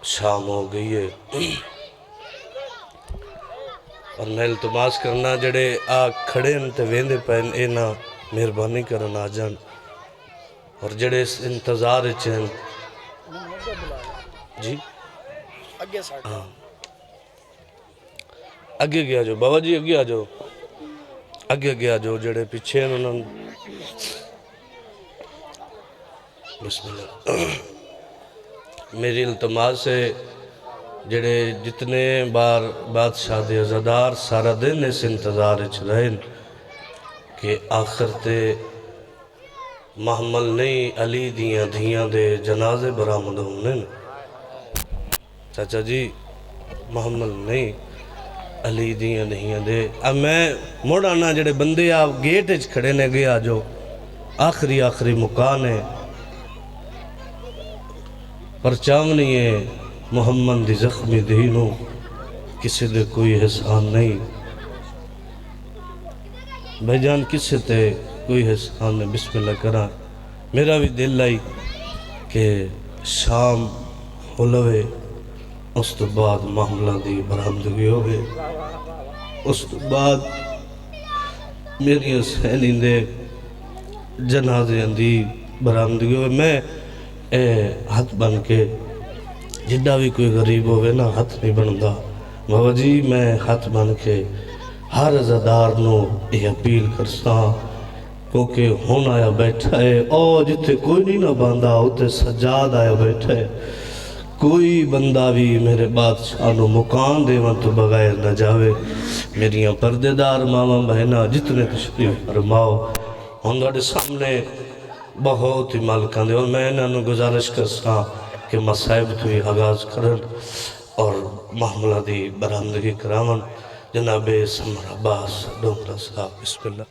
शाम हो गई है और मैं इल्तमास करना जड़े आ खड़े न ते वेंदे पैन ए ना मेहरबानी करन आ जान और जड़े इस इंतज़ार च हैं जी हाँ अगे गया जो बाबा जी अगे आ जाओ अगे आ जाओ जड़े पीछे हैं उन्होंने बिस्मिल्लाह मेरी इल्तमास है जड़े जितने बार बादशाह दे अज़ादार सारा दिन इस इंतज़ार च रहे कि आखिर ते महमल नहीं अली दियाँ धियाँ दे जनाजे बरामद होने चाचा जी महमल नहीं अली दियाँ धियाँ दे अब मैं मुड़ आना जड़े बंदे आप गेट च खड़े ने गए आ जाओ आखिरी मुकान है परचावनी है मोहम्मद दी जख्मी दीनों किसी दे कोई एहसान नहीं भाईजान किसी ते कोई एहसान नहीं बिस्मिल्लाह करा मेरा भी दिल आई कि शाम हो लवे उस तो बाद मामला दी बरामदगी हो गई उस तो बाद मेरी सैनी दे जनाजे दी बरामदगी हो मैं हाथ बन के जिड्डा भी कोई गरीब होवे ना हाथ नहीं बनता बाबा जी मैं हाथ बन के हर अज़ादार नू ये अपील करसा क्योंकि हुण आया बैठा है और जिथे कोई नहीं ना बांधा उत्थे सजाद आया बैठा है कोई बंदा भी मेरे बादशाह नू मुकाम देवन तो बगैर न जावे मेरिया पर्देदार मावा बहना जितने तशरीफ फरमाओ हुण तुहाडे सामने बहुत ही मालकां दे और मैं इन्होंने गुजारिश करसा कि मसाइब तो ही आगाज़ करन और मामला दी बरामदगी करावन जनाबे समर अब्बास डोगरा साहब बिस्मिल्लाह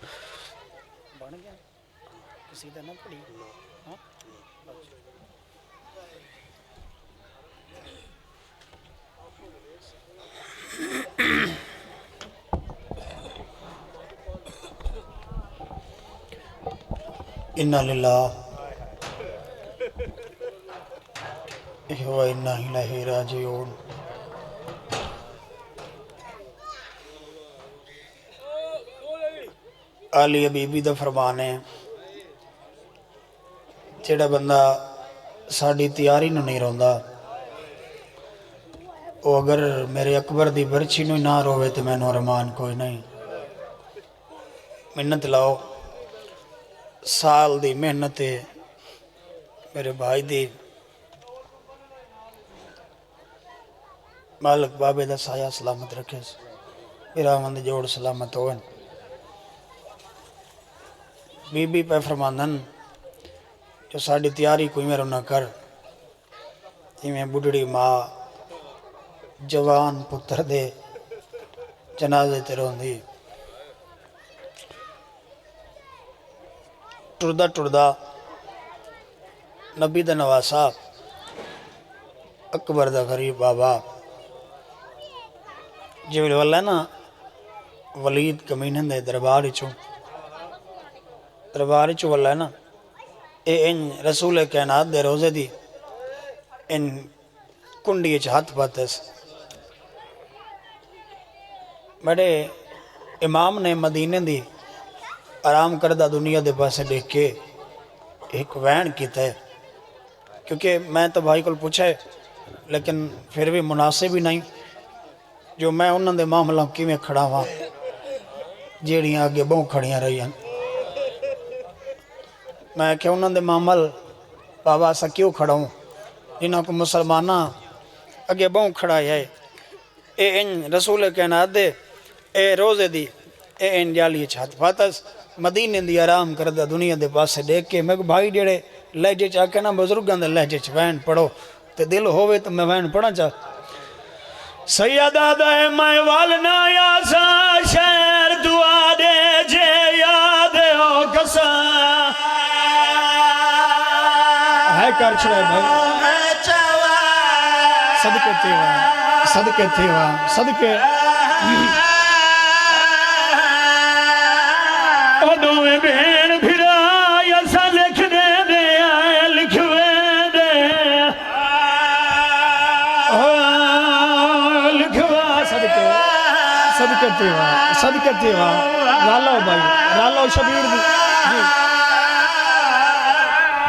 इन्ना लिल्लाह व इन्ना इलैहि राजिऊन। आली हबीबी दा फरमान है जेड़ा बंदा साड़ी तैयारी नूं नहीं रोंदा वो अगर मेरे अकबर दी बरछी नूं ना रोवे तो मैनूं अरमान कोई नहीं। मिन्नत लाओ साल दी मेहनत है मेरे भाई दी मालिक बाबे दा साया सलामत रखे बिरावंद जोड़ सलामत होवन। बीबी पे फरमानन जो साड़ी तैयारी कोई मेरो ना कर जिमें बुढ़ड़ी माँ जवान पुत्र दे जनाजे ते रोंदी टुरदा टुरदा नबी दा नवासा अकबर दा गरीब बाबा जिवें वाला ना वलीद कमीने दे दरबार चो वाला है ना ये इन रसूल कैनात दे रोजे दी इन कुंडी च हाथ पातस बड़े इमाम ने मदीने दी आराम करदा दुनिया दे पासे देख के एक वहन किया है क्योंकि मैं तो भाई को पूछा है लेकिन फिर भी मुनासिब ही नहीं जो मैं उन्होंने मामलों किवें खड़ा वहाँ जेड़ियाँ अगे बहु खड़ियाँ रही मैं क्या उन्होंने मामल बाबा असा क्यों खड़ा हूँ जिन्हों को मुसलमाना अगे बहु खड़ा है ये इन रसूल कैनात दे ए रोजे दी ए इन जाली छत फातस मदीने दी आराम करदा दुनिया दे पासे देख के मैं भाई जेड़े लहजे च आके ना बुजुर्गों के लहजे च वहन पढ़ो तो दिल होवे तो मैं वहन पढ़ा चाह सैयदा दे मैं वाल ना यासा शहर दुआ दे जे याद हो कसा है कर छड़े भाई सदके सदके दोवें भेण फिरा असा लिख दे लिखवे दे सदके सदके तेवा सदके तेवा रालो भाई रालो शबीर जी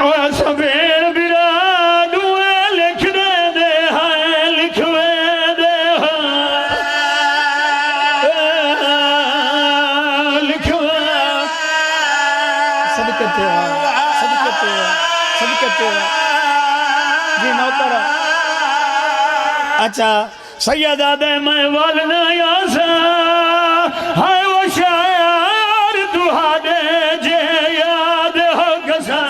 ओ सबेर बिरा दुए लिख दे हाय लिखवे दे लिखवे सदके तेवा सदके तेवा सदके तेवा जी नौकर अच्छा सैयदा दे मैं वाल न आसा हाय वो शायर दुहादे जे याद हो गसा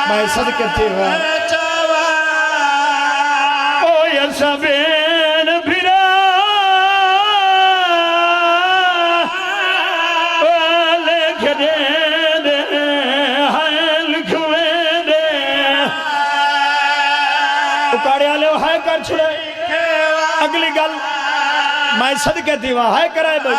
मैं सदके तेवा ओ ये सबेन बिरा लिख दे हाय लिखवे दे उकाड़े वाले हाय कर छुड़े अगली गल मैं सदके तेवा हाय कराए भाई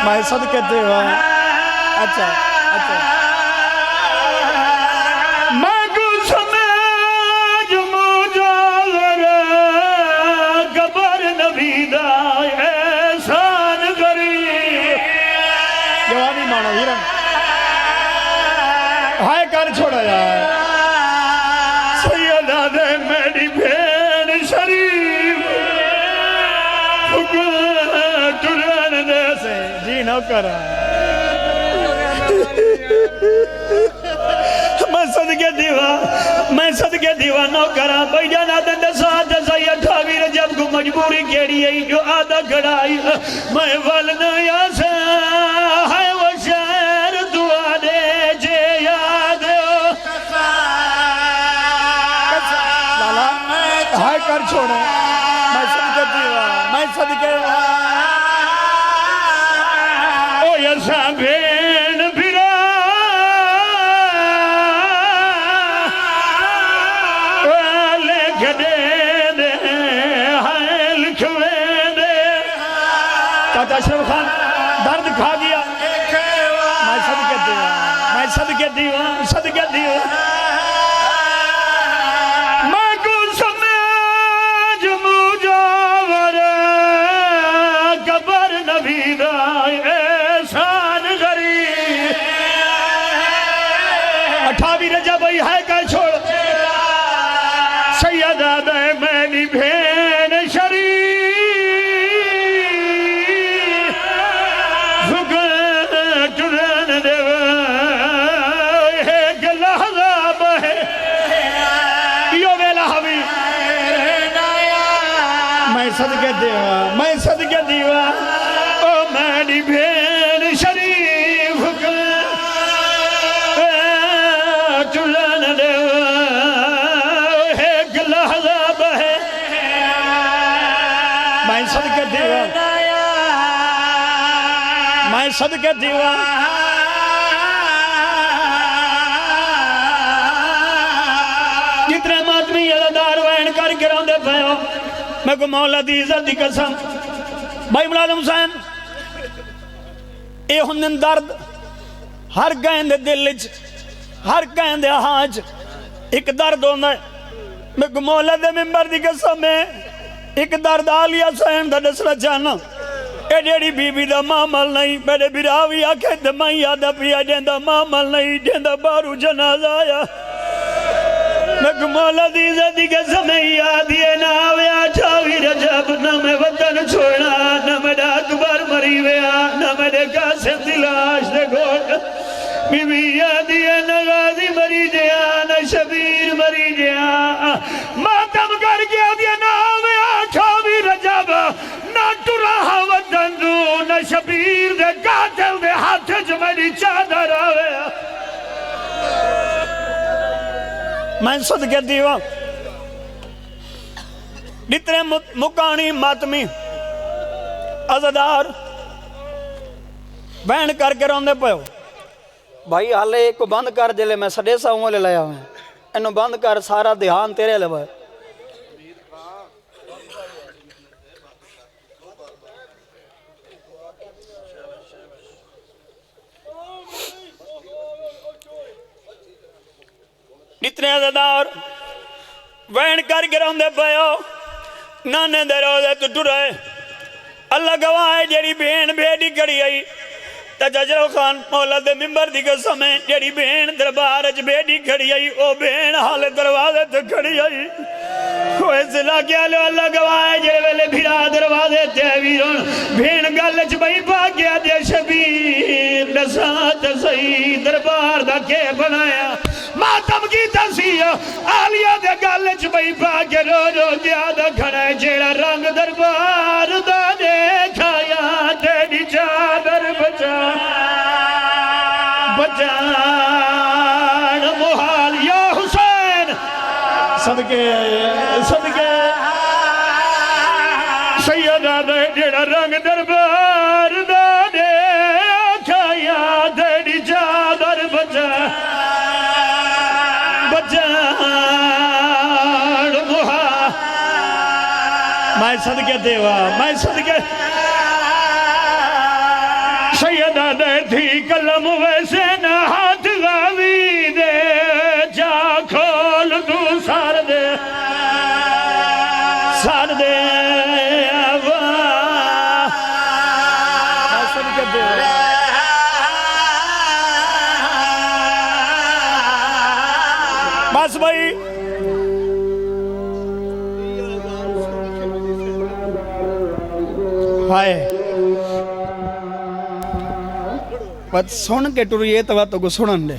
मैं सदके तेवा अच्छा अच्छा मैं समझ मुजावर गबर नबीदा एहसान करी जवानी मानो हिरन हाय कर छोड़ो यार सैयदा दे मेरी भेड़ शरीफ टुरन दे से जी नौकर मैं सदके दीवा नौकर भाई जाना दे साथ सही 28 रजब को मजबूरी केड़ी है जो आधा घड़ाई मैं वल न आसा है वो शहर दुआ दे जे याद लाला हाय कर छोड़ो मैं सदके तेवा मैं सदके ओ यसा भेन बिरा लिख दे हाय लिखवे दे चाचा अशरफ खान दर्द खा गया मैं सदके तेवा मैं सदके दीवा सदके दीवा है का छोड़ सैयदा दे मेरी भेन शरीफ टुरन दे गलहजा बहे यो वेला हवी मैं सदके देवा मैं सदके दीवा ओ मेरी भेन शरीफ टुरन दे गलहजा बहे मैं सदके देवा मैं सदके दीवा जितने मातमी अदादार वैन कर गिरांदे पे हो मैं को मौला दी इज्जत दी कसम भाई मुलाजम हुसैन ये हुंदन दर्द हर कहन दे दिल च हर कहन दे हां च एक दर्द होंदा है मैं मौला दे मिंबर दी कसम है एक दर्द आलिया सैन दा दसना चाहना ए जेड़ी बीबी दा मामल नहीं मेरे बिरा भी आखे ते मैं याद पिया जेंदा मामल नहीं जेंदा बारू जनाजा आया मैं मौला दी इज्जत दी कसम याद ये ना आवे 28 रजब न मैं वतन छोड़ना न मेरा अकबर मरी गया न मेरे कासिम दी लाश दे गोल बीबी याद ये न गाजी मरी गया न शबीर मरी गया मातम कर गया दिया ना आवे 28 रजब न टुरा वतन न शबीर दे कातिल दे हाथ च मेरी चादर आवे मैं सदके दीवा जितने मुकानी मातमी अज़दार बहन करके रोंदे पयो भाई हाले एक को बंद कर जले मैं सडेसा वाले लाया मैं इन्हों बंद कर सारा ध्यान तेरे ले भाई जितने अज़दार वहन कर गिरांदे पयो नाने दे रोज़े तू टुरे अल्लाह गवाह है जेड़ी बहन बेटी खड़ी आई तजरो खान मौला दे मिंबर दी कसम है जेड़ी बहन दरबार च बेटी खड़ी आई ओ बहन हाले दरवाजे ते खड़ी आई ओए जिला क्या लो अल्लाह गवाह है जे वेले फिरा दरवाजे ते वीरों बहन गल च बई पा गया दे शबीर दसात सही दरबार दा के बनाया मातम की तसिया आलिया दे गल च बई पा के रो रो याद खड़ा जेड़ा रंग दरबार दा देखाया तेरी चादर बचा बचान मुहाल या हुसैन सदके सदके सैयदा दे जेड़ा रंग दरबार दा देखाया तेरी चादर बचा मैं सदके देवा मैं सदके सैयदा दे थी कलम वैसे न हाथ गावी दे जा खोल तू सार दे मैं सदके देवा बस भाई हाय बस सुन के टुरिए तवा तो को सुनन दे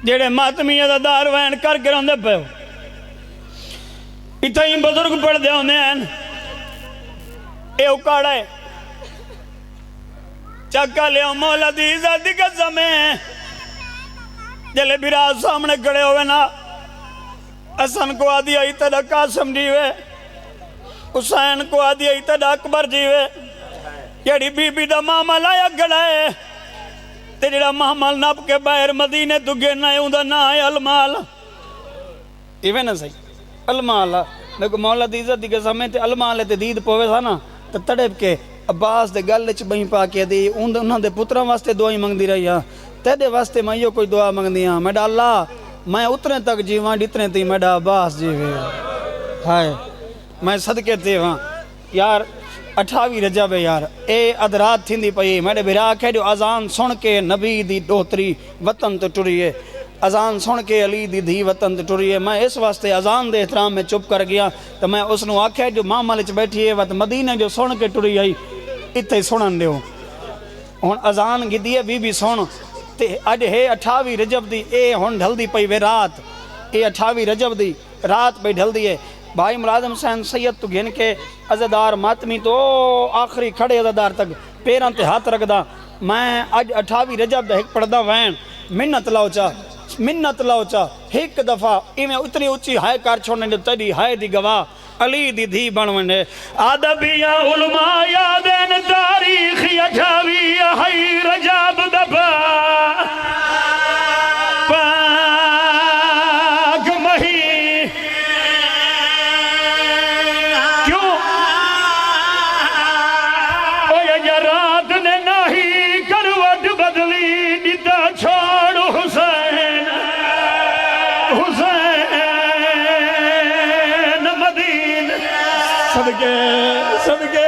जेड़े मातमी अदादार वैन कर गिरांदे पे इतना ही बुजुर्ग पढ़ते होंगे हैं ये उकाड़ा है चक्का लिया मौला दी इज्जत दी कसम है जले बिराज सामने खड़े होवे ना हसन को आदि आई तेरा कासिम जीवे हुसैन को आदि आई तेरा अकबर जीवे जेड़ी बीबी दा मामा लाया खड़ा है ते जेड़ा महमल नप के बाहर मदीने तू गिरना है उनका ना है अलमाल इवे ना सही अलमाल देखो मौला दी इज्जत दी कसम है ते अलमाल ते दीद पवे सा ना ते तड़प के अब्बास दे गल च बही पा के दी उन्हां दे पुत्रां वास्ते दुआई मंगदी रही हां तेरे वास्ते मैं यो कोई दुआ मंगदी हां मेरा अल्लाह मैं उतने तक जीवां जितने ती मेरा अब्बास जीवे हाय मैं सदके देवां यार 28 रजब है यार ए अदरात थींदी पई मेरे बिरा खे जो अजान सुन के नबी दी डोतरी वतन तो टुरी है अजान सुन के अली दी धी वतन तो टुरी है मैं इस वास्ते अजान दे एहतराम में चुप कर गया तो मैं उसनों आख्या जो मामल च बैठी है वत मदीने जो सुन के टुरी आई इत्थे सुनन दियो हुण अजान गिदी है भी सुन ते अज है 28 रजब दी ए हुण ढलदी पई वे रात ए 28 रजब दी रात पई ढलदी है भाई मुलाजम हुसैन सैयद तो गिन के अज़ादार मातमी तो आखिरी खड़े अज़ादार तक पैरों ते हाथ रखदा मैं अज 28 रजब दा एक पढ़दा वैन मिन्नत लाओ चा एक दफ़ा इवें उतनी ऊंची हाय कर छोड़ने जो तड़ी हाय दी गवाह अली दी धी बन वने अदबिया उलमा यादेन तारीख 28 है रजब दबा पाक मही क्यों ओ ये रात ने नहीं करवट बदली दिता छोड़ हुसैन मदीन सदके सदके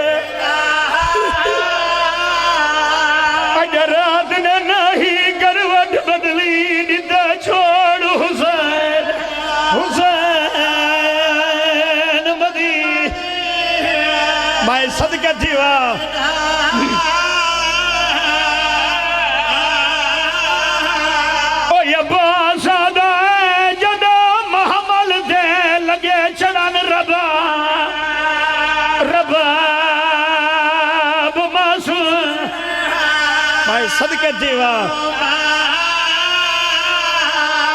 रात ने नहीं करवट बदली दिता छोड़ हुसैन मदीन मैं सदके जीवा ओ ये बासादा जदा महमल दे लगे चढ़न रबा सदके जीवा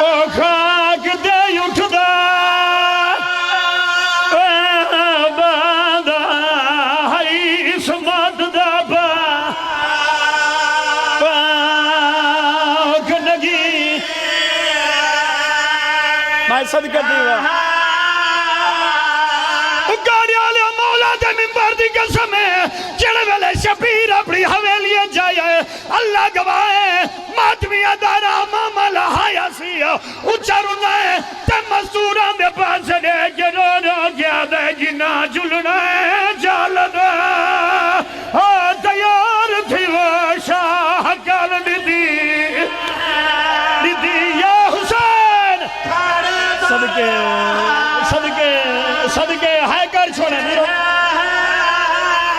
ओ खाक दे उठदा बांदा हई इसमत दा पाक नगी मैं सदके जीवा गाड़ी वाले मौला दे मिंबर दी कसम जेड़े वेले शबीर अपनी हवेली जाए अल्लाह गवाए मातमिया दारा मामल हाया सी उच्चारुना ते मजदूरां दे पास दे के रो गया दे जिना झुलना जालदा ओ तैयार थी वो शाह कल दी या हुसैन सदके सदके सदके हाय कर छोड़े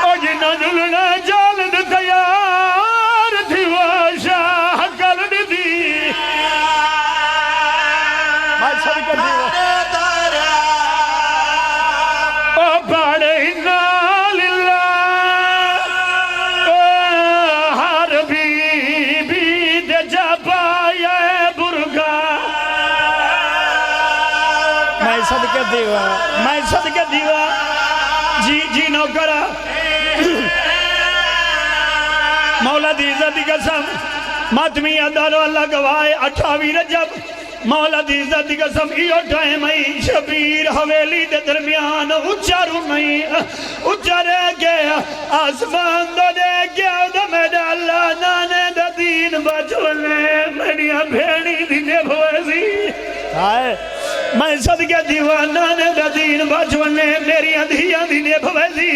ओ जिना झुलना जालद तैयार थी वो शाह कल दी मैं सदके ओ बड़े नालिल्ला हर बीबी दे जबाया बुरगा मैं सदके दीवा जी जी नौकरा मौला दी इज्जत दी कसम मातमी अदारो अल्लाह गवाए 28 रजब मौला दी इज्जत दी कसम इहो टाइम है शबीर हवेली दे दरमियान उच्चारू नहीं उच्चा रह गया आसमान दा दे गया दा मेरा अल्लाह नाने दा दीन बचवने मेरिया भेड़ी दी ने भवसी हाय मैं सदके दीवाना ने दीन बचवने मेरी धिया दी ने भवसी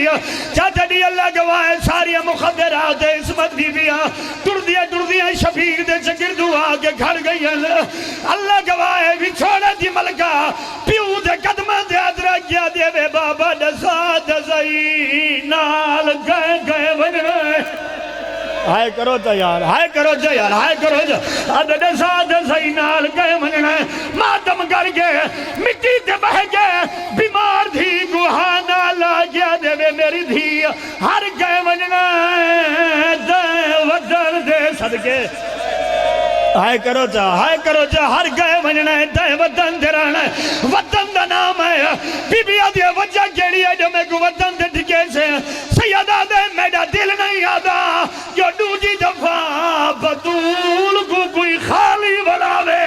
चाचा दी अल्लाह गवाए सारिया मुखदरात इसमत बीबियां टुरदियां शबीर दे चगिरदू आके खड़ गई अल्लाह गवाए विछोड़े दी मलका प्यू दे कदम दे अदरा गया देवे बाबा दसा दसई नाल गए बनना हाय करो तो यार हाय करो जो यार हाय करो जो अद साध सही नाल गए मनना मातम कर गए मिट्टी ते बह गए बीमार थी गुहाना ला गया देवे मेरी धी हर गए मनना दे वदन दे सदके हाय करो जा हर गए मनना दे वदन दे रहना वतन दा नाम है बीबिया दी वजह केड़ी है जो मैं को वतन दे ठिके से सैयदा दे मेरा दिल नहीं आता जो दूजी दफा बतूल को कोई खाली बनावे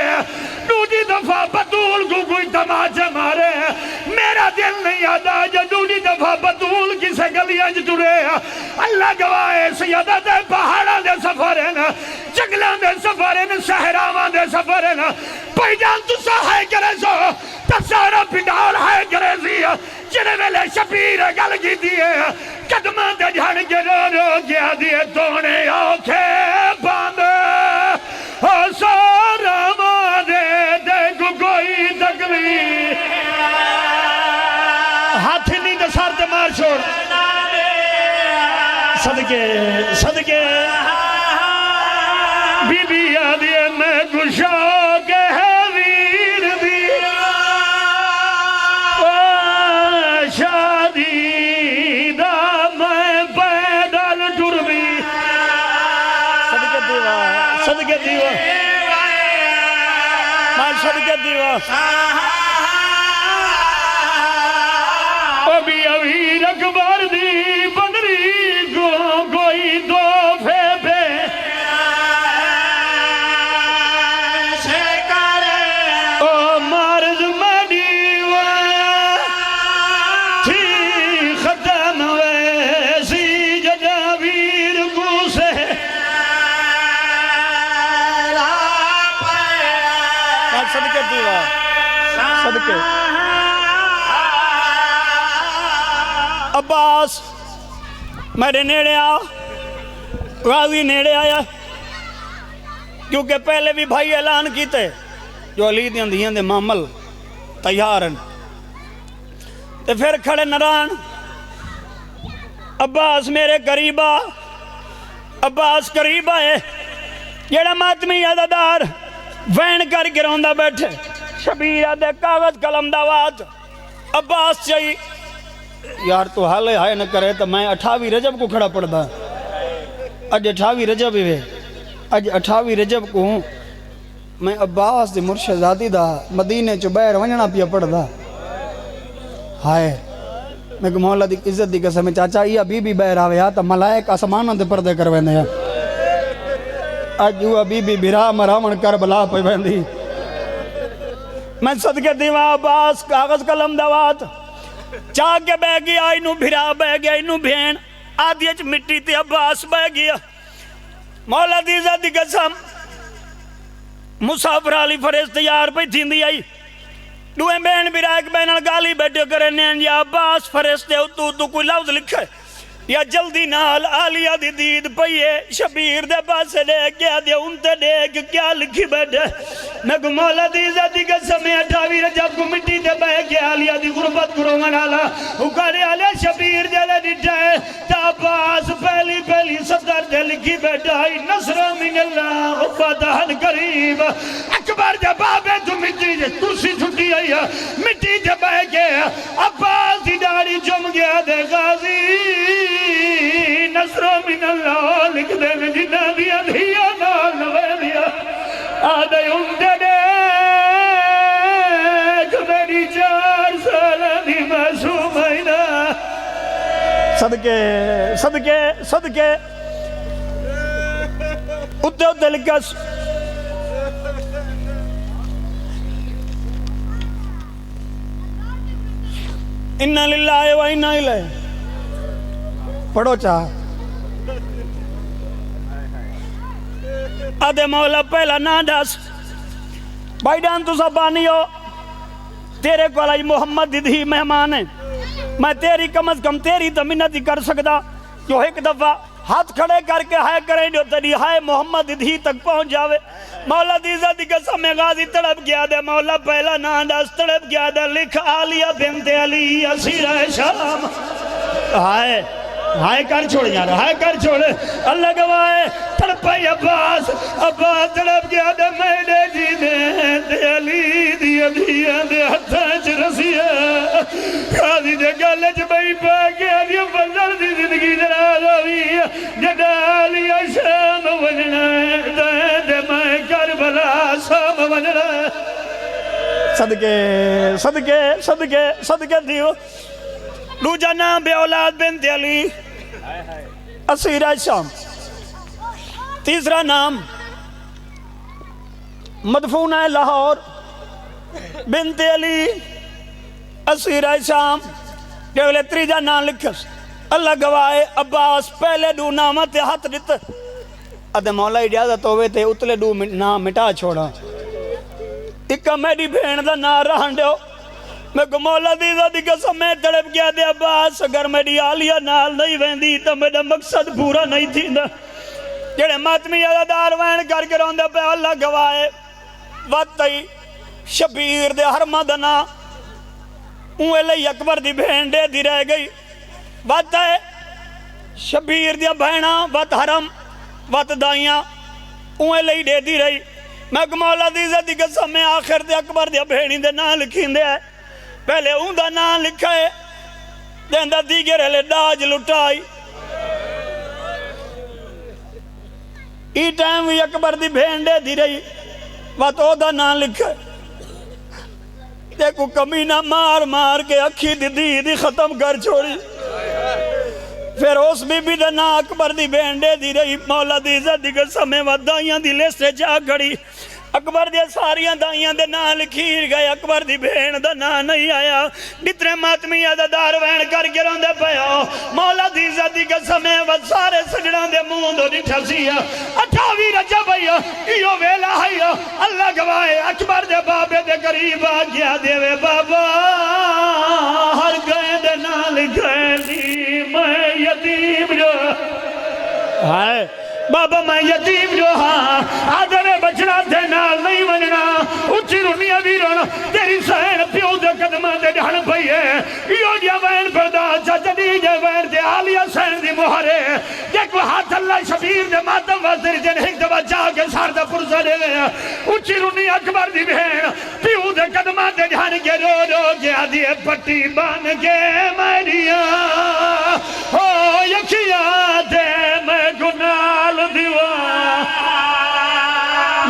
दूजी दफा बतूल को कोई तमाचा मारे मेरा दिल नहीं आता जो दूजी दफा बतूल किसे गलियां च टुरे अल्लाह गवाए सैयदा दे पहाड़ां दे सफर है ना जंगलां दे सफर है ना सहरावां दे सफर है ना भाईजान तुसा है करे सो सारा पिंडाल है करे सी जिने वेले शबीर गल कीती है कदम ते झड़ के रो रो गया दिए तोने औखे बंद ओ सारा मारे देख कोई तकलीफ हाथ नहीं तो सर ते मार छोड़ सदके सदके बीबी आदि मैं गुशा के है वीर दी शादी दा मैं पैदल टुर भी सदके दीवा सदके दीवा मैं सदके दीवा अभी अभी अकबर दी बंदरी को कोई दो फेफे ओ मार्ज मडीवा थी खत्म वैसी जजावीर को से सदके दीवा सदके अब्बास मेरे नेड़े आ गाजी नेड़े आया क्योंकि पहले भी भाई ऐलान किते जो अली दियां धियां दे मामल तैयार हैं ते फिर खड़े नारायण अब्बास मेरे करीब आ अब्बास करीब आए जेड़ा मातमी अदादार वैन कर गिरांदा बैठे शबीर आदे कागज कलम दा वात अब्बास चाहिए यार तो हाल हाय न करे तो मैं 28 रजब को खड़ा पड़दा अज 28 रजब वे अज 28 रजब को मैं अब्बास दे मुर्शदादी दा मदीने चो बाहर वणना पिया पड़दा हाय मैं मौला दी इज्जत दी कसम चाचा या बीबी बाहर आवे आ तो मलाइक आसमानां ते पर्दे कर वेंदे आ अज वो बीबी बिरा मरावण कर बला पे वेंदी मैं सदके दीवा अब्बास कागज कलम दा वात चाह के बह गया इनू भिरा बह गया इनू भेण आदि च मिट्टी ते अब्बास बह गया मौला दी इज्जत दी कसम मुसाफिर आली फरेज तैयार पे थींदी आई दुए भेण भिरा एक बहन गाली बैठे करे ने या अब्बास फरेज ते तू तू कोई लफ्ज लिखे या जल्दी नाल आलिया दी दीद पईए शबीर दे पासे दे क्या दे उनते देख क्या लिखी बैठे मैं मौला दी इज्जत दी कसम 28 रजब को मिट्टी ते बह के आलिया दी गुरबत करोवन वाला उकारे आले शबीर दे डिठा है ताबास पहली पहली सदर दे लिखी बैठा है नसर मिनल्लाह फतहन करीब अकबर दे बाबे तू मिट्टी दे कुर्सी छुट्टी आई मिट्टी ते बह के अब्बास दी दाढ़ी चुम गया दे गाजी नसर मिनल्लाह लिख दे जिन्ना दिया धिया नाल लवे दिया आदे उंदे देख मेरी 4 साल दी मासूम आईना सदके सदके सदके उत्ते उत्ते लिखा इन्ना लिल्लाहि व इन्ना इलैहि पढ़ो चाह आदे मौला पहला ना दस भाईजान तू सब बानी हो तेरे को आज मोहम्मद दी मेहमान है मैं तेरी कम अज कम तेरी तो मिन्नत ही कर सकता जो एक दफा हाथ खड़े करके हाय करें जो तेरी हाय मोहम्मद दी तक पहुंच जावे मौला दी इज्जत दी कसम में गाजी तड़प गया दे मौला पहला ना दस तड़प गया दे लिख आलिया बिनते अली असीरा शाम हाय हाय कर छोड़ यार हाय कर छोड़ अल्लाह गवाए तड़पाई अब्बास अब्बास तड़प गया दे मेरे जी ने अली दी अदिया दे हत्था च रसिया गाजी दे गल च बई पा के दी बंदर दी जिंदगी जरा होवी जडालिया शाम वजना दे मैं करबला शाम वजना सदके सदके सदके सदके दियो दूजा नाम बे औलाद बिनते अली असीरा शाम तीसरा नाम मदफूना लाहौर बिनते अली असीरा शाम केवल त्रीजा नाम लिखस अल्लाह गवाए अब्बास पहले दू नाम ते हाथ दिते अदे मौला इजाजत होवे ते उतले दू नाम मिटा छोड़ा एक मेरी भेण दा नाम रहन दो मैं को मौला दी इज्जत दी कसम मैं तड़प गया दे अब्बास अगर मेरी आलिया नाल नहीं वेंदी तो मेरा मकसद पूरा नहीं थींदा जेड़े मातमी अदादार वैन करके रोंदे पे अल्लाह गवाए वतई शबीर दे हरमा दा ना उए लई अकबर दी भेण दे दी रह गई वत है शबीर दिया भैणा वत हरम वत दाइयां उए लई दे दी रही मैं मौला दी इज्जत दी कसम मैं आखिर दे अकबर दिया भेणी दे नां लिखींदे है पहले उनका नां लिखा है देंदा दीगर हले दाज लुटाई ई टाइम भी अकबर दी भेण दे दी रही वत ओदा नां लिखा देखो कमीना मार मार के अखी दी खत्म कर छोड़ी फिर उस बीबी का ना अकबर दी भेण दे दी रही मौला दी इज्जत दी कसम दाइयां दी लिस्ट च आ खड़ी अकबर दिया सारिया दाइयां दे नां लिखी गए अकबर दी भेण दा नां नहीं आया जितने मातमी अदादार वैन करके रोंदे पे मौला दी इज्जत दी कसम सारे सजणा दे मुंह दो डिठा सी 28 रजब इहो वेला है अल्लाह गवाए अकबर दे बाबे दे करीब आ गया देवे बाबा हर गए दे नां लिखे मैं यतीम जो हाय बाबा मैं यतीम जो हाँ आदरे बचना थे नाल नहीं बनना उच्ची रुनिया भी रोना तेरी सहन प्यो दे कदमां ते ढण पई है इहो जिहा वैन परदा चाचा दी जे वैन ते आलिया सहन दी मोहरे देखो हाथ अल्लाह शबीर दे मातम वास्ते जन एक दफा जाके सार दा पुरसा देवे उच्ची रुनी अकबर दी भेण प्यो दे कदमां ते ढण के रो रो के आदी पट्टी बन के मरिया हो यखिया दे मैं गुनाल दीवा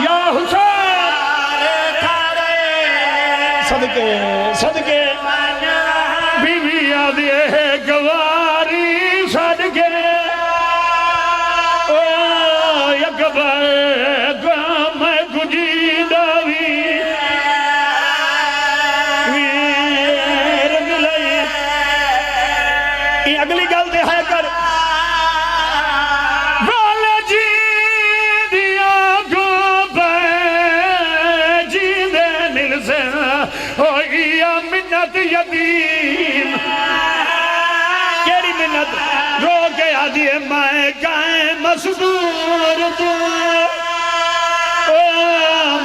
या हुसैन सदके सदके बीवी आदि गवारी सदके ओ अकबर मैं गुजीदा वीर मिलाई अगली गल ते है कर यतीम केरी मिन्नत रो के आदि मैं गाय मसदूर तू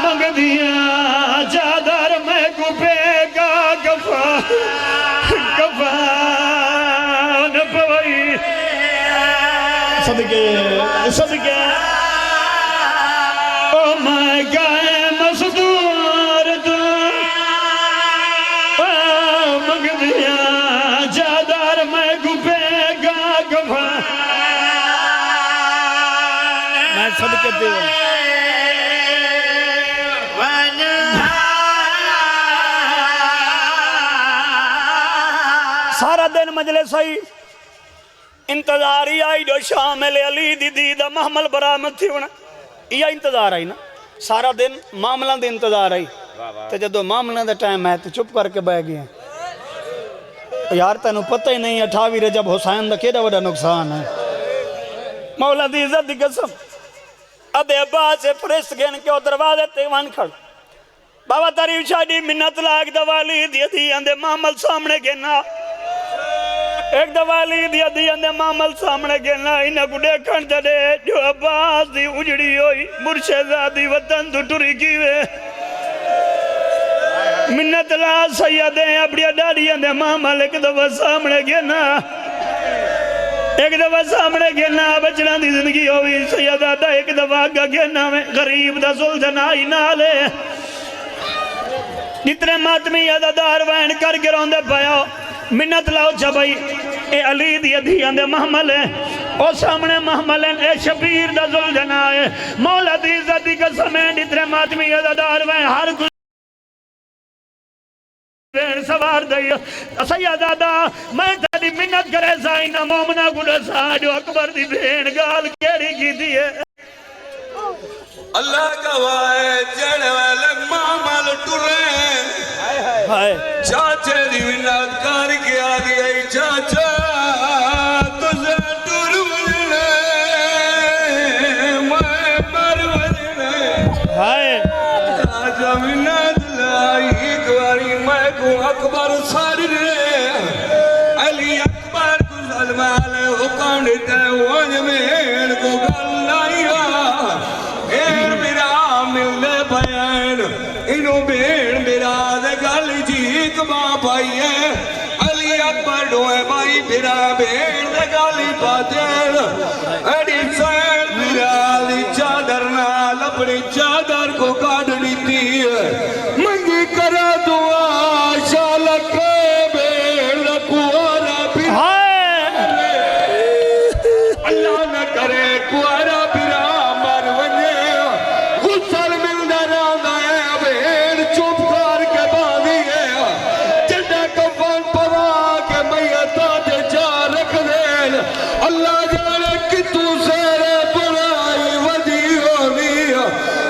मंग दिया चादर मैं गुपेगा गफा गफान पवई सदके सदके ओ मैं गाय मसदूर तू चादर मैं गुपेगा गफा मैं सदके दे सारा दिन मजलिस आई इंतजार ही आई जो शाम अली दी दा महमल बरामद थी होना यह इंतजार आई ना सारा दिन मामलों के इंतजार आई तो जो मामलों का टाइम है तो चुप करके बह गए यार तेन पता ही नहीं 28 रजब हुसैन का केड़ा बड़ा नुकसान है मौला दी इज्जत दी कसम अदे अब्बास से फरिश्त गिन के दरवाजे ते वन खड़ बाबा तारीफ शादी मिन्नत लाग दवाली दी आंदे मामल सामने गिना एक दवाली दी आंदे मामल सामने गिना इन्हें को देखण दे जो अब्बास दी उजड़ी होई मुर्शिदादी वतन तो टुरी कीवे मिन्नत ला सैयद अपनी डाड़ियां दे मामल एक दफा सामने गिना एक दफा सामने गिना बचना दी जिंदगी होवी सैयदा एक दफा अगा गिना में गरीब दा सुल्तान आई नाले जितने मातमी अदादार वैन करके रोंदे पाया मिन्नत लाओ चा भाई ए अली दी अधियां दे महमल है ओ सामने महमल है ए शबीर दा सुल्तान है मौला दी इज्जत दी कसम है जितने मातमी अदादार वैन हर सवार सैयदा मैं तेरी मिन्नत करे साइना मोमना गुड़ा सा जो अकबर दी भेण गाल केड़ी कीती है अल्लाह गवाए जड़ वाले मामल टुरे हाय चाचे दी मिन्नत कर के आ गई चाचा तुझे टुर वजने मैं मर वजने हाय चाचा मिन्नत लाई एक बारी मैं को अकबर जवाब आई है अली अकबर डोए भाई बिरा बेड़ दे गाली पातेल एडी सैन बिराली चादर नाल अपनी चादर को काट दी मंगी करा दुआ शाल के बेड़ कुआरा भी अल्लाह न करे कुआरा बिरा मर वने गुसल मिलदा रहंदा है बेड़ चुप कर के बांधी है जड़ा कफन पवा के मैयता ते जा रख देन अल्लाह जाने कि तू सेरे बुराई वदी होनी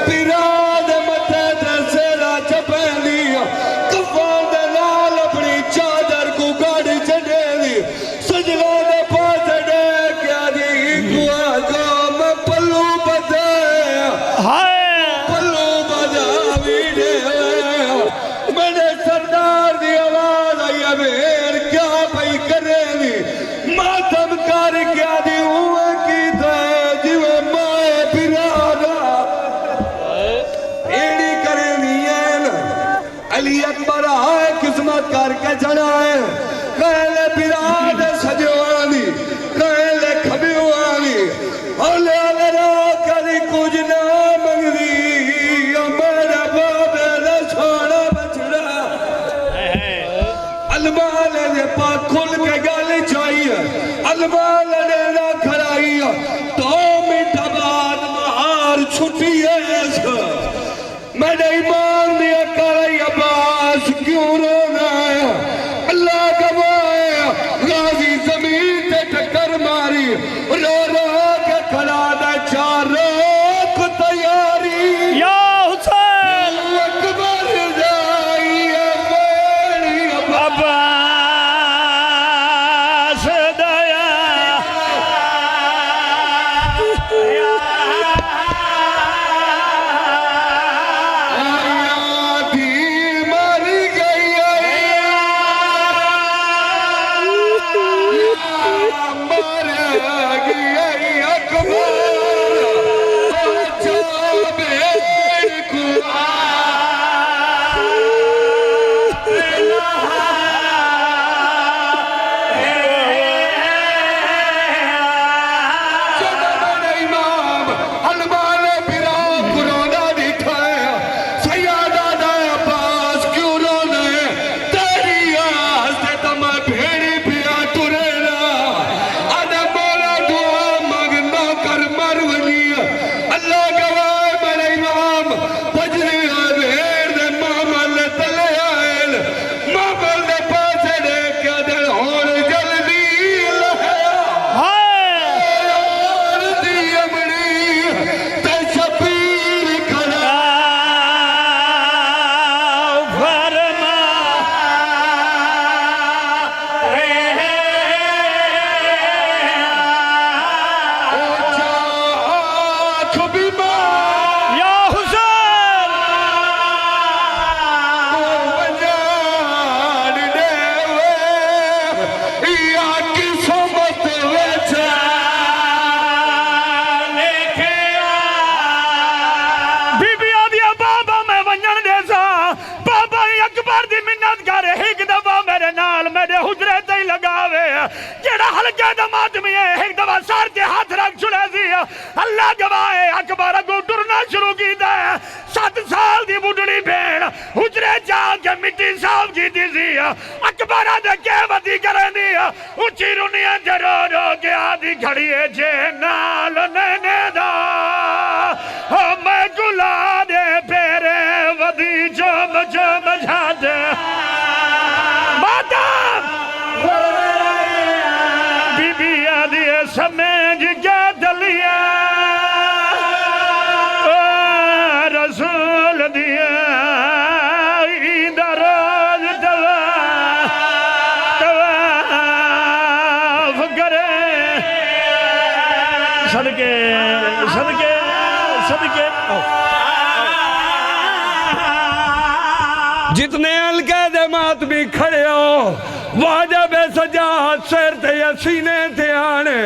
बिरा दे मथे ते सेरा चपेंदी कफन दे नाल अपनी चादर को गाड़ छडेंदी सजदा दे पास डे क्या दी कुआ जो मैं पल्लू बदे पल्लू बजा वीडे मेरे सरदार दी आवाज आई अबेर क्या भाई करेगी मातम कर क्या दी हुआ की थे जिवे माए बिरादा एड़ी करेगी अली अकबर आए किस्मत करके चढ़ाए कहले बिराद सजवानी कहले खबिवानी ओले रा करी कुछ ना मंगदी मेरा बाबे दा छोड़ा बछड़ा अलमाल ने पा खुल के गल चाहिए अलमाल ने ना खराई 2 मिनट बाद महार छुट्टी है मैंने ईमान दिया कर अब्बास क्यों रोना है अल्लाह गवाए गाजी जमीन पे टक्कर मारी रो रो के खड़ा था 4 रोक तैयारी या हुसैन अकबर जाई है मेरी अब्बास दया थी मर गई मर गई अकबर जेड़ा हल्के दमादमी है एक दफा सर ते हाथ रख छुड़ा सी अल्लाह गवाए अकबर अगो टुरना शुरू कीता 7 साल दी बुढ़ड़ी भेड़ हुजरे जाके मिट्टी साफ कीती सी अकबर दे के वदी करनी उची रुनिया ते रो रो के आदी खड़ी है जे नाल नैने दा ओ मैं गुला दे फेरे वदी चम चम झाते माता बीबिया दिए समझ के दलिया रसूल दिया रोज तवाफ करे सदके सदके सदके जितने हल्के दमात भी खड़े हो वाजब सजा सिर ते सीने ते आने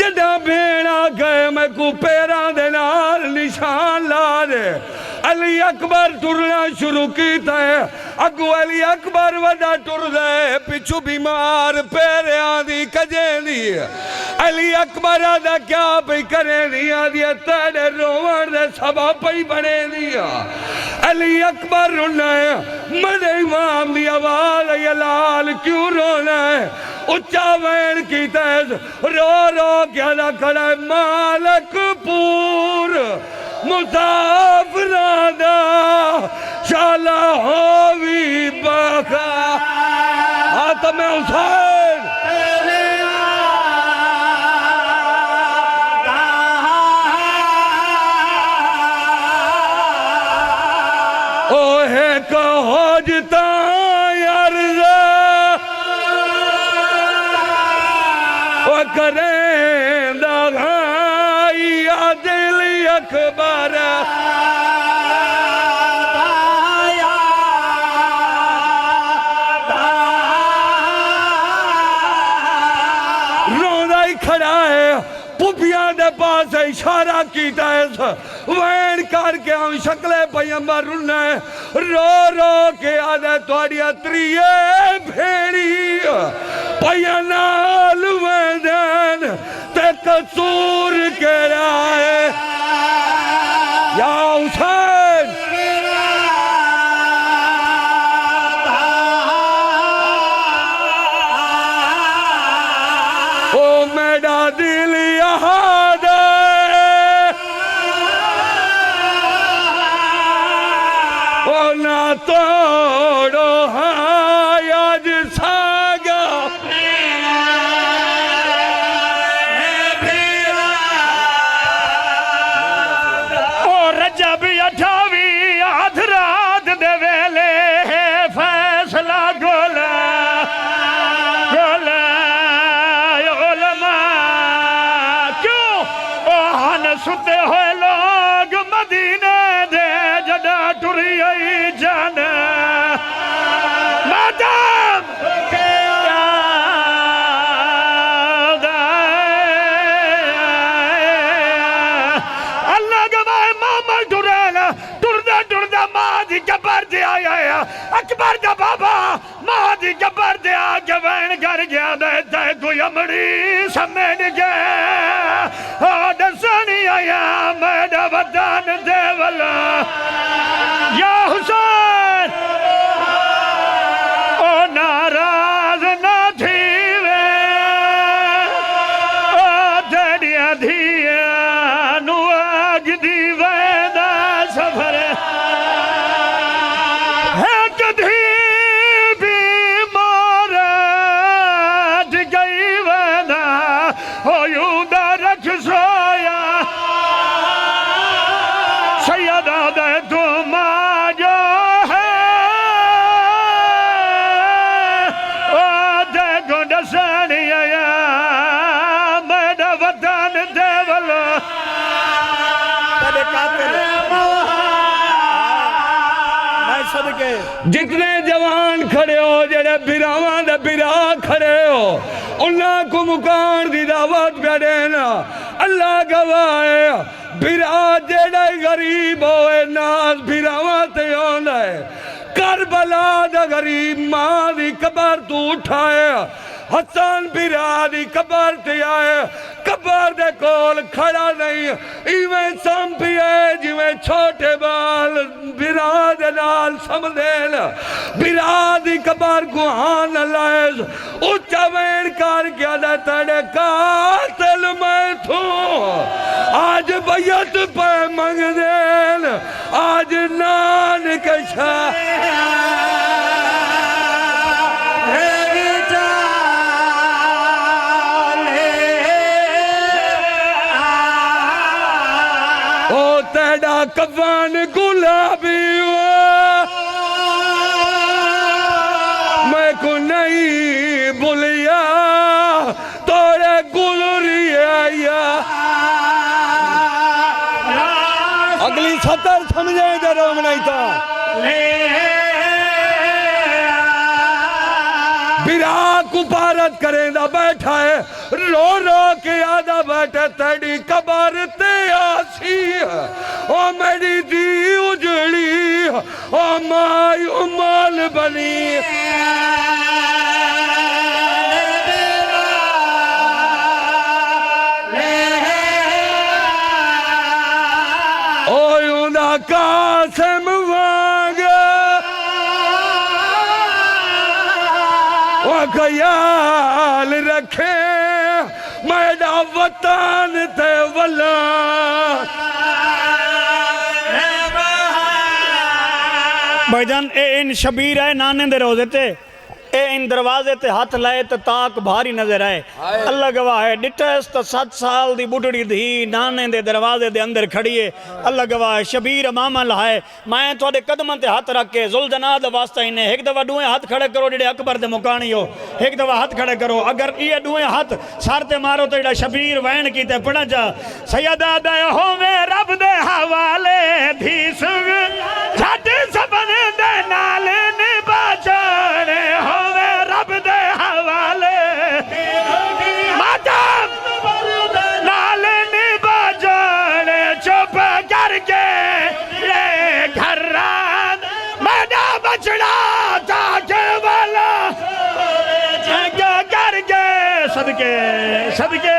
जदा भेड़ा गए मैं को पैरां दे नाल निशान ला दे अली अकबर टुरना शुरू किया है। अगू अली अकबर वड़ा टुरदा है, पिछू बीमार पैरियां दी कजेंदी। अली अकबर दा क्या पई करे दिया दिया तेरे रोवण दे सबा पई बने दिया। अली अकबर रोना है, मेरे इमाम दी आवाज है, लाल क्यों रोना है? उच्चा वैन की तेज रो रो क्या ना खड़ा है, मालकपुर मुसाफिरां दा शाला होवी बखा। हाँ तो मैं हुसैन ओहे कहो जता करें दगाई दिल अकबर रोंदा ही खड़ा है। पुपिया दे पास इशारा किया है, वैन करके हम शक्ले पैगंबर रुना है। रो रो के आदे थोड़िया त्रिये भेड़ी पैया नाल वैन ते कसूर के राय या हुसैन ओ मेरा दिल याद ओ ना तोड़ो आज सागा जब 28 आध रात दे वेले फैसला गोला गोला उलमा क्यों ओहन सुते हुए लोग मदीने दे जदा टुरी आई जान मातम अकबर दा बाबा मां दी गब्बर दे आगे वैन कर गया दे कोई अमड़ी समेट गया दसनी आया मेरा वतन देवला या हुसैन ओ नाराज ना थी वे ओ तेरिया धिया नु आग दी वेदा सफर जितने जवान खड़े हो जेड़े बिरावां दे बिरा खड़े हो उन्हां को मुकान दी दावत पे देना। अल्लाह गवाह है बिरा जेड़ा गरीब होए नाज बिरावां ते आंदा है। करबला दा गरीब मां दी कबर तू उठाए हसन बिरा दी कबर ते आए कबर दे कोल खड़ा नहीं इवें संपिए जिवें छोटे बाल बिरा दे नाल समदेल बिरा दी कबर गुहान लायज उच्चा वैन कर गया दे तेरे कातिल मैं थू आज बैयत पे मंग देल आज नान कशा तेरा कफन गुलाबी मैं को नहीं भूलिया तोरे गुलरिया अगली सतर समझे जरा नहीं था बिरा कुपारत करेंदा बैठा है रो रो के आदा बैठा तेरी कबर ते आसी ओ मेरी दी उजड़ यूं माल बनी ओ यूं दा कासम वांग ओ ख्याल रखे मेरा वतन ते वला भाईजान ए इन शबीर है नाने दे रोजे ते ए इन दरवाजे ते हाथ लाए तो ताक भारी नजर आए अल्लाह गवाह है डिटस तो 7 साल दी बुढ़ड़ी धी नाने दे दरवाजे दे अंदर खड़ी है अल्लाह गवाह है शबीर मामा लहाए मैं थोड़े कदमों ते हाथ रख के जुल्जना दा वास्ता इन्हें एक दफा दुए हाथ खड़े करो जेडे अकबर दे मुकानी हो एक दफा हाथ खड़े करो अगर ये दुए हाथ सर ते मारो तो जेड़ा शबीर वैन कीते पड़ा जा सैयदा दे होवे रब दे हवाले धी संग झट सबन दे नाल निभाचण होवे रब दे हवाले मातम नाल निभाचण चुप करके रे घर मेरा बचड़ा ताके वाला जग करके सदके सदके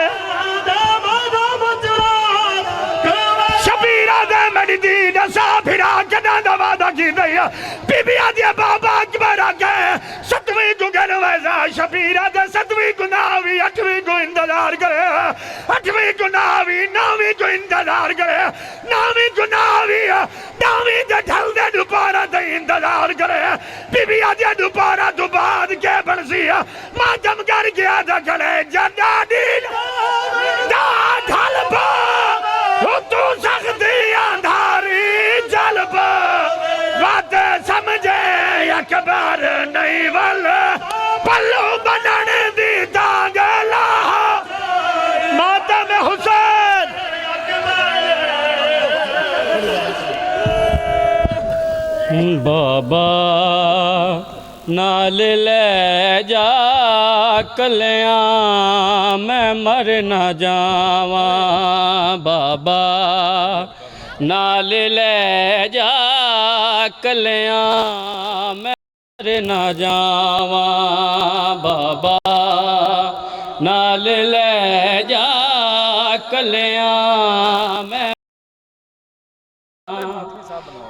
शबीरा दे मेरी दी दसा फिरा कदा दा वादा की दया बीबी आदि बाबा अकबर आके 7वीं को घर वैसा शबीरा दे 7वीं को नावी 8वीं को इंतजार करे 8वीं को नावी 9वीं को इंतजार करे 9वीं को नावी 9वीं दे ढल दे दोबारा दे इंतजार करे बीबी आदि दोबारा तो बाद के बनसी मातम कर गया दा गले जदा दी दा ढल पा तू सकती अंधारी जलब बात समझे अकबर नहीं वल पल्लू बनन दी दागला मातम हुसैन बाबा नाल ले जा कलियां मैं मर न जावा बाबा नाल ले जा कलियां मैं मर न जावा बाबा नाल ले जा कलियां मैं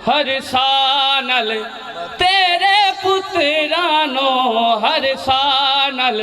हर सानल तेरे पुत्रानो हर सानल